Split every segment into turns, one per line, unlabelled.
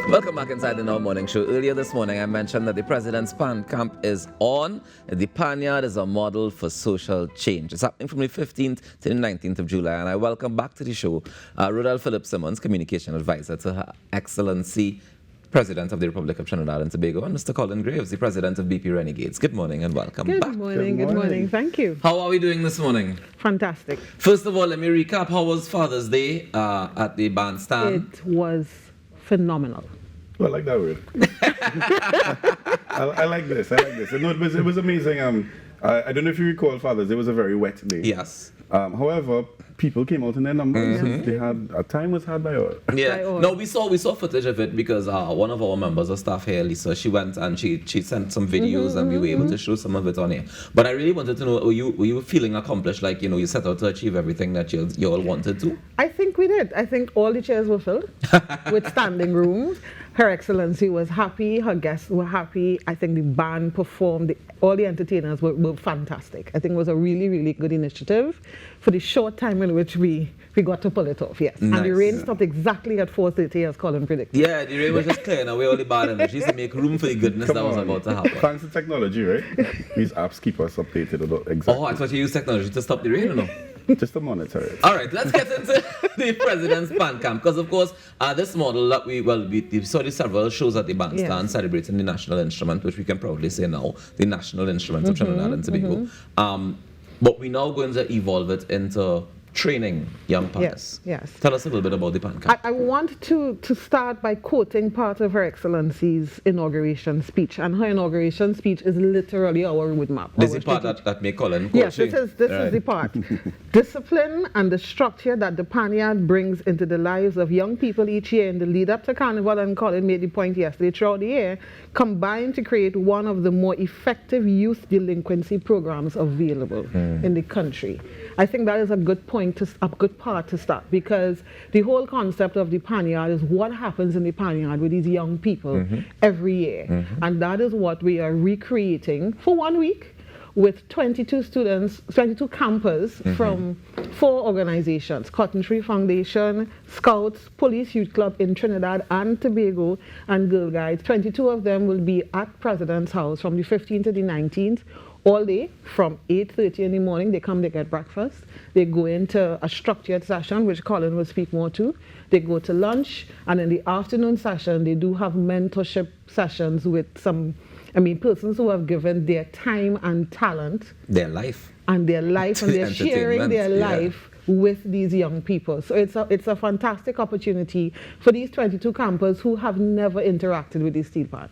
Welcome back inside the Now Morning Show. Earlier this morning, I mentioned that the President's Pan Camp is on. The Panyard is a model for social change. It's happening from the 15th to the 19th of July, and I welcome back to the show Rodel Philip Simmons, Communication Advisor to Her Excellency, President of the Republic of Trinidad and Tobago, and Mr. Colin Graves, the President of BP Renegades. Good morning and welcome back.
Good morning. Thank you.
How are we doing this morning?
Fantastic.
First of all, let me recap. How was Father's Day at the bandstand?
It was phenomenal.
Well, I like that word. I like this. No, it was amazing. I don't know if you recall Father's Day was a very wet day.
Yes.
However, people came out in their numbers. They had a time was had by all.
Yeah. No, we saw footage of it because one of our members of staff here, Lisa, she went and she sent some videos and we were able to show some of it on here. But I really wanted to know, were you feeling accomplished? Like, you set out to achieve everything that you all wanted to?
I think we did. I think all the chairs were filled with standing rooms. Her Excellency was happy. Her guests were happy. I think the band performed. All the entertainers were fantastic. I think it was a really, really good initiative for the short time in which we got to pull it off, yes.
Nice.
And the rain stopped exactly at 4:30 as Colin predicted.
Yeah, the rain was just clearing away all the bad energies to make room for the goodness that was about to happen.
Thanks to technology, right? These apps keep us updated about exactly.
Oh, I thought you used technology to stop the rain, or no?
Just to monitor it.
All right, let's get into the President's Pan Camp, because of course this model that we saw the several shows at the bandstand celebrating the national instrument, which we can proudly say now, the national instrument of Trinidad and Tobago. But we're now going to evolve it into training young pans.
Yes.
Tell us a little bit about the Pan Camp.
I want to start by quoting part of Her Excellency's inauguration speech. And her inauguration speech is literally our roadmap.
This is the part that may Colin
Yes, this is the part. Discipline and the structure that the Panyard brings into the lives of young people each year in the lead up to Carnival, and Colin made the point yesterday, throughout the year, combine to create one of the more effective youth delinquency programs available in the country. I think that is a good part to start, because the whole concept of the Panyard is what happens in the Panyard with these young people every year. And that is what we are recreating for 1 week with 22 students, 22 campers from 4 organizations: Cotton Tree Foundation, Scouts, Police Youth Club in Trinidad and Tobago, and Girl Guides. 22 of them will be at President's House from the 15th to the 19th. All day from 8:30 in the morning. They come, they get breakfast. They go into a structured session, which Colin will speak more to. They go to lunch, and in the afternoon session, they do have mentorship sessions with persons who have given their time and talent.
Their life.
And they're sharing their life with these young people. So it's a fantastic opportunity for these 22 campers who have never interacted with the steel pan.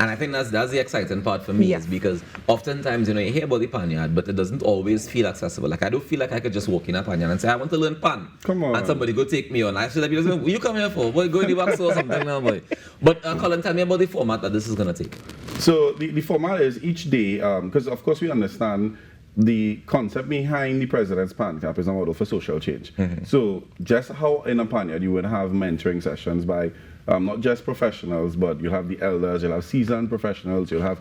And I think that's the exciting part for me, is because oftentimes, you hear about the Panyard, but it doesn't always feel accessible. Like, I don't feel like I could just walk in a Panyard and say, I want to learn pan.
Come on.
And somebody go take me on. I feel like people say, what you come here for? Boy, go in the box or something now, boy. But Colin, tell me about the format that this is going to take.
So the format is each day, because of course we understand the concept behind the President's Pan Camp is a model for social change. So just how in a Panyard you would have mentoring sessions by not just professionals, but you'll have the elders, you'll have seasoned professionals, you'll have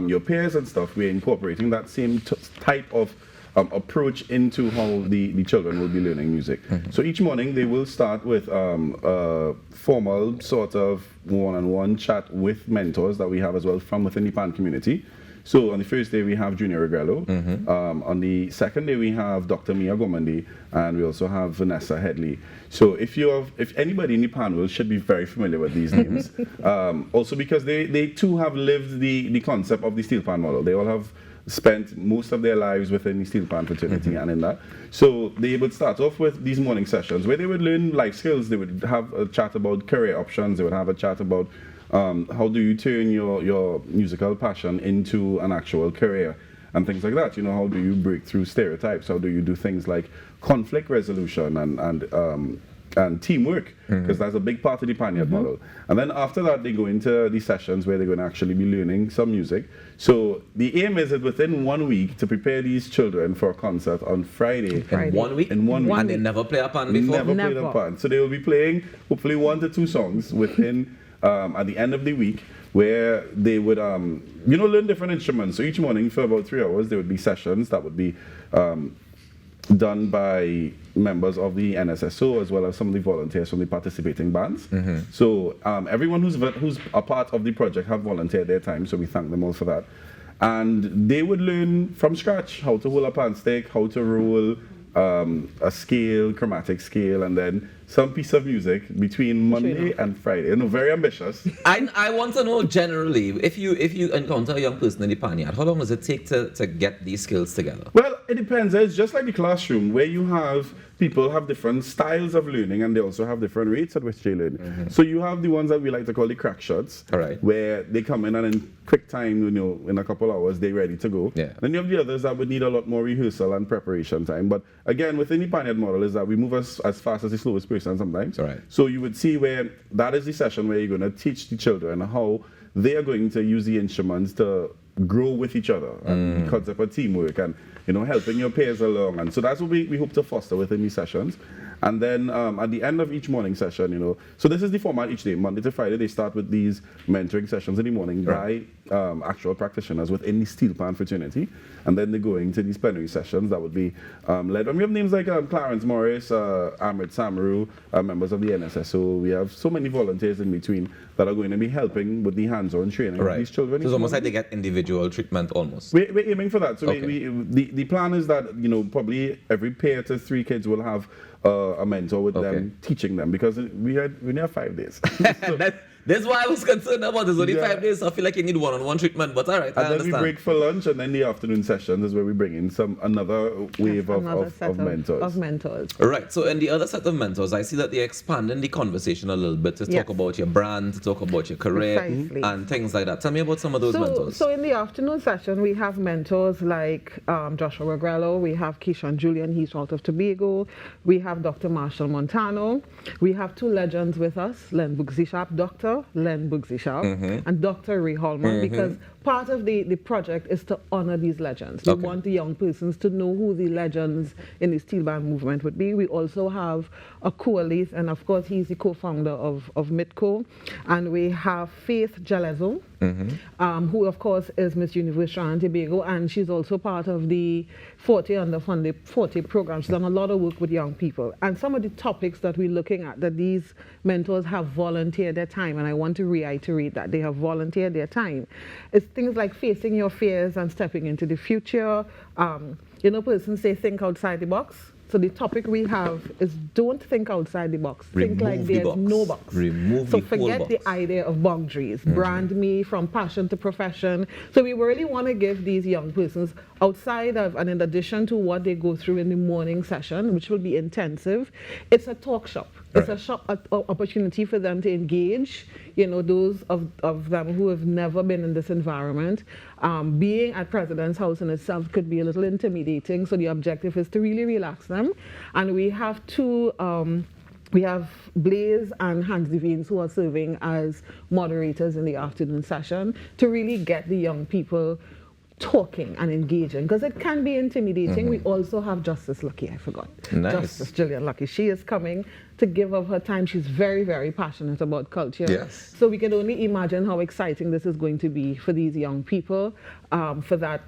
your peers and stuff. We're incorporating that same type of approach into how the children will be learning music. So each morning they will start with a formal sort of one-on-one chat with mentors that we have as well from within the Pan community. So on the first day we have Junior Regrello. On the second day we have Dr. Mia Gomandi, and we also have Vanessa Headley. So if anybody in the panel should be very familiar with these names. Also because they too have lived the concept of the steel pan model. They all have spent most of their lives within the steel pan fraternity and in that. So they would start off with these morning sessions where they would learn life skills. They would have a chat about career options. They would have a chat about how do you turn your musical passion into an actual career and things like that. How do you break through stereotypes? How do you do things like conflict resolution and teamwork? Because that's a big part of the Panyard model. And then after that, they go into the sessions where they're going to actually be learning some music. So the aim is that within 1 week to prepare these children for a concert on Friday.
In 1 week?
In 1 week.
And they never play a pan before?
Never played a pan. So they will be playing hopefully 1 to 2 songs within at the end of the week, where they would learn different instruments. So each morning for about 3 hours there would be sessions that would be done by members of the NSSO as well as some of the volunteers from the participating bands. So everyone who's a part of the project have volunteered their time, so we thank them all for that. And they would learn from scratch how to hold a pan stick, how to roll a scale, chromatic scale, and then some piece of music between Monday and Friday. Very ambitious.
I want to know generally, if you encounter a young person in the Panyard, how long does it take to get these skills together?
Well, it depends. It's just like the classroom where you have people have different styles of learning and they also have different rates at which they learn. So you have the ones that we like to call the crack shots, where they come in and in quick time, in a couple hours, they're ready to go.
Yeah.
Then you have the others that would need a lot more rehearsal and preparation time. But again, within the Panyard model is that we move as fast as the slowest person sometimes. So you would see where that is the session where you're going to teach the children how they are going to use the instruments to grow with each other and the concept of teamwork and helping your peers along. And so that's what we hope to foster within these sessions. And then at the end of each morning session, so this is the format each day. Monday to Friday, they start with these mentoring sessions in the morning by actual practitioners within the steel pan fraternity. And then they go into these plenary sessions that would be led. And we have names like Clarence Morris, Amrit Samaru, members of the NSSO. We have so many volunteers in between that are going to be helping with the hands-on training of these children.
So it's almost like they get individual treatment almost.
We're aiming for that. So the plan is that, probably every pair to 3 kids will have a mentor with them, teaching them, because we have 5 days.
That's why I was concerned about this. Only 5 days, so I feel like you need one-on-one treatment, but all right, I understand.
And then we break for lunch, and then the afternoon sessions is where we bring in another wave of mentors.
All right, so in the other set of mentors, I see that they're expanding the conversation a little bit to talk about your brand, to talk about your career, and things like that. Tell me about some of those mentors.
So in the afternoon session, we have mentors like Joshua Regrello, we have Keyshawn Julian, he's out of Tobago, we have Dr. Marshall Montano, we have 2 legends with us, Dr. Len Bugsy and Dr. Ray Holman, because part of the project is to honor these legends. We want the young persons to know who the legends in the steel band movement would be. We also have a co-lead, and of course he's the co-founder of MITCO, and we have Faith Jalezo, who of course is Miss Universe Trinidad and Tobago, and she's also part of the 40 Underfunded 40 program. She's done a lot of work with young people, and some of the topics that we're looking at that these mentors have volunteered their time, and I want to reiterate that they have volunteered their time. It's things like facing your fears and stepping into the future. Persons say think outside the box. So the topic we have is don't think outside the box. Think like there's no box. So forget the idea of boundaries. Brand me from passion to profession. So we really want to give these young persons, outside of and in addition to what they go through in the morning session, which will be intensive, it's a talk shop. It's a shop opportunity for them to engage, those of them who have never been in this environment. Being at President's House in itself could be a little intimidating, so the objective is to really relax them. And we have 2, we have Blaze and Hans Devines who are serving as moderators in the afternoon session to really get the young people talking and engaging, because it can be intimidating. We also have Justice Lucky, I forgot. Justice Gillian Lucky. She is coming to give of her time. She's very, very passionate about culture. So we can only imagine how exciting this is going to be for these young people, for that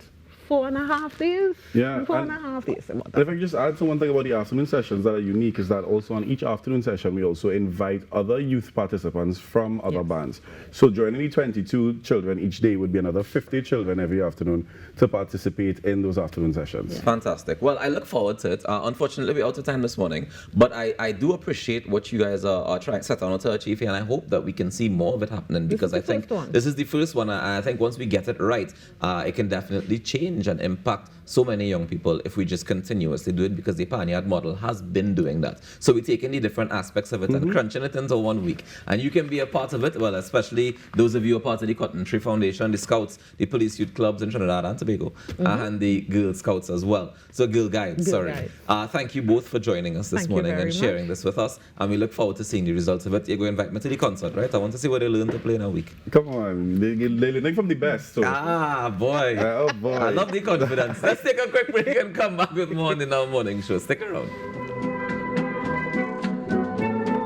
4.5 days? 4.5 days. About that.
If I could just add to one thing about the afternoon sessions that are unique, is that also on each afternoon session, we also invite other youth participants from other bands. So joining the 22 children each day would be another 50 children every afternoon to participate in those afternoon sessions.
Fantastic. Well, I look forward to it. Unfortunately, we're out of time this morning, but I do appreciate what you guys are trying to set out to achieve here, and I hope that we can see more of it happening, because I think this is the first one, and I think once we get it right, it can definitely change and impact so many young people if we just continuously do it, because the Panyard model has been doing that. So we're taking the different aspects of it and crunching it into 1 week. And you can be a part of it, well, especially those of you who are part of the Cotton Tree Foundation, the Scouts, the Police Youth Clubs in Trinidad and Tobago, and the Girl Scouts as well. So Girl Guides, thank you both for joining us this morning and sharing this with us. And we look forward to seeing the results of it. You're going to invite me to the concert, right? I want to see what they learn to play in a week.
Come on, they're learning from the best. So.
Boy.
Oh, boy.
I love the confidence. Let's take a quick break and come back with more on the Now Morning Show. Stick around.